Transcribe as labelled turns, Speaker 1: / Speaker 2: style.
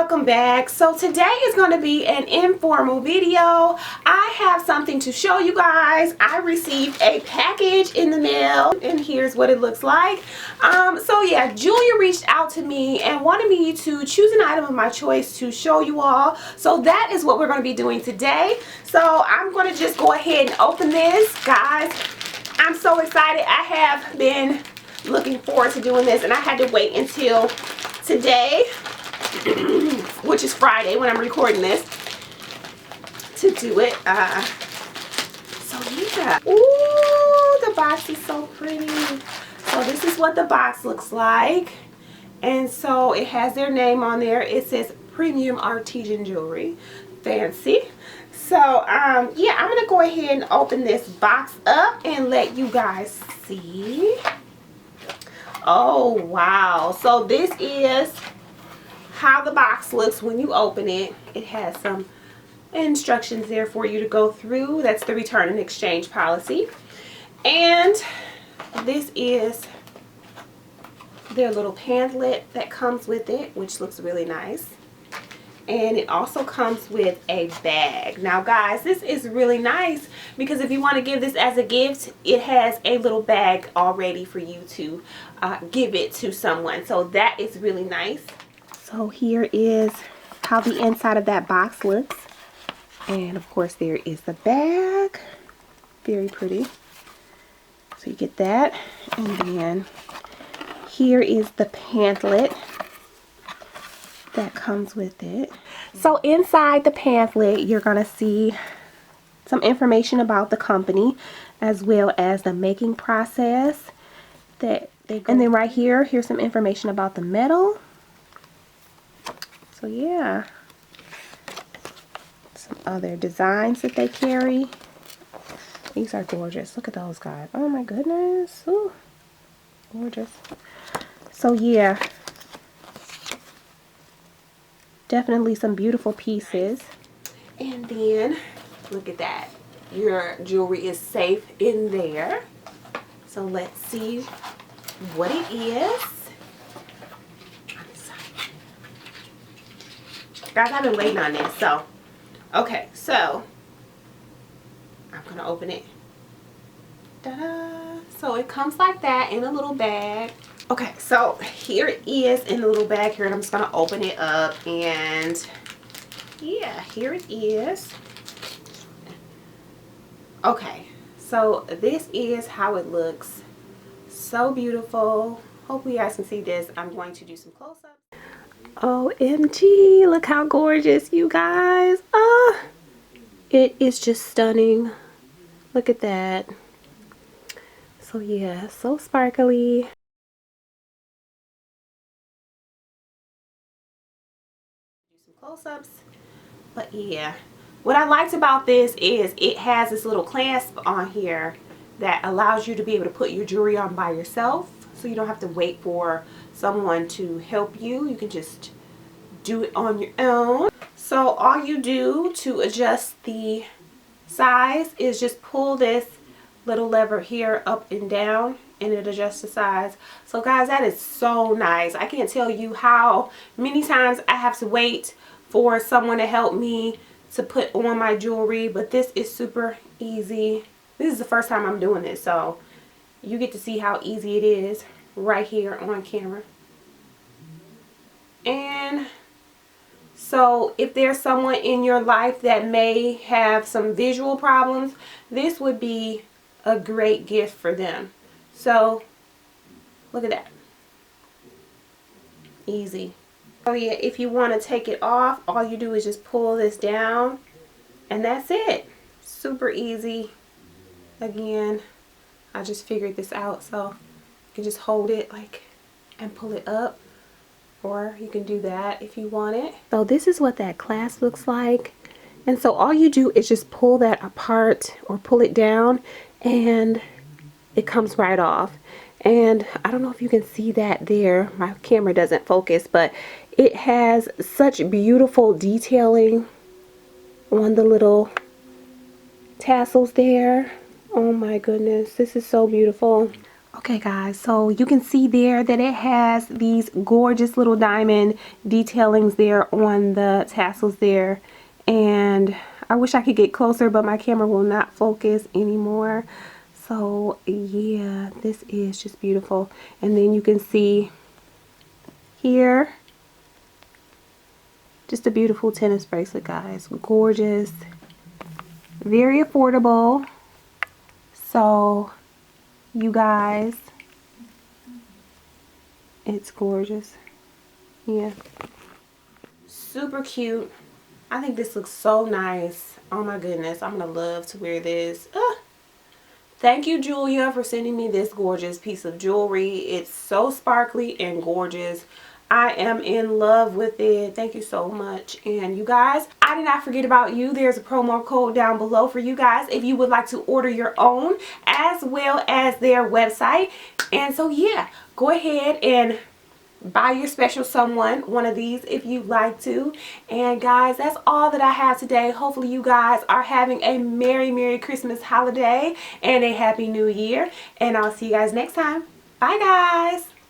Speaker 1: welcome back. So today is going to be an informal video. I have something to show you guys. I received a package in the mail and here's what it looks like. So yeah, Julia reached out to me and wanted me to choose an item of my choice to show you all. So that is what we're going to be doing today. So I'm going to just go ahead and open this, guys. I'm so excited. I have been looking forward to doing this and I had to wait until today, which is Friday when I'm recording this, to do it. So yeah. Ooh, the box is so pretty. So this is what the box looks like. And so it has their name on there. It says Premium Artisan Jewelry. Fancy. So yeah, I'm gonna go ahead and open this box up and let you guys see. Oh wow. So this is how the box looks when you open it. It has some instructions there for you to go through. That's the return and exchange policy. And this is their little pamphlet that comes with it, which looks really nice. And it also comes with a bag. Now guys, this is really nice because if you want to give this as a gift, it has a little bag already for you to give it to someone. So that is really nice. So here is how the inside of that box looks. And of course there is the bag. Very pretty. So you get that. And then here is the pamphlet that comes with it. So inside the pamphlet you're going to see some information about the company as well as the making process that they go. And then right here, here's some information about the metal. So yeah, some other designs that they carry. These are gorgeous. Look at those guys. Oh my goodness. Ooh, gorgeous. So yeah, definitely some beautiful pieces. And then look at that. Your jewelry is safe in there. So let's see what it is. Guys, I've been waiting on this. So, okay. So, I'm going to open it. Ta-da! So, it comes like that in a little bag. Okay, so here it is in a little bag here, and I'm just going to open it up, and yeah, here it is. Okay, so this is how it looks. So beautiful. Hopefully you guys can see this. I'm going to do some close-ups. OMG, look how gorgeous, you guys. It is just stunning. Look at that. So yeah, so sparkly. Close-ups, but yeah, what I liked about this is it has this little clasp on here that allows you to be able to put your jewelry on by yourself, so you don't have to wait for someone to help you. You can just do it on your own. So all you do to adjust the size is just pull this little lever here up and down, and it adjusts the size. So guys, that is so nice. I can't tell you how many times I have to wait for someone to help me to put on my jewelry, but this is super easy. This is the first time I'm doing this, so you get to see how easy it is right here on camera. And so if there's someone in your life that may have some visual problems, this would be a great gift for them. So look at that. Easy. Oh yeah, if you want to take it off, all you do is just pull this down and that's it. Super easy. Again, I just figured this out, so you can just hold it like and pull it up, or you can do that if you want it. So this is what that clasp looks like, and so all you do is just pull that apart or pull it down and it comes right off. And I don't know if you can see that there, my camera doesn't focus, but it has such beautiful detailing on the little tassels there. Oh my goodness, this is so beautiful. Okay guys, so you can see there that it has these gorgeous little diamond detailings there on the tassels there, and I wish I could get closer, but my camera will not focus anymore. So yeah, this is just beautiful. And then you can see here, just a beautiful tennis bracelet, guys. Gorgeous, very affordable. So you guys, it's gorgeous. Yeah, super cute. I think this looks so nice. Oh my goodness, I'm gonna love to wear this. Thank you, Jeulia, for sending me this gorgeous piece of jewelry. It's so sparkly and gorgeous. I am in love with it. Thank you so much. And you guys, I did not forget about you. There's a promo code down below for you guys if you would like to order your own, as well as their website. And so yeah, go ahead and buy your special someone one of these if you'd like to. And guys, that's all that I have today. Hopefully you guys are having a merry Christmas holiday and a happy new year, and I'll see you guys next time. Bye guys.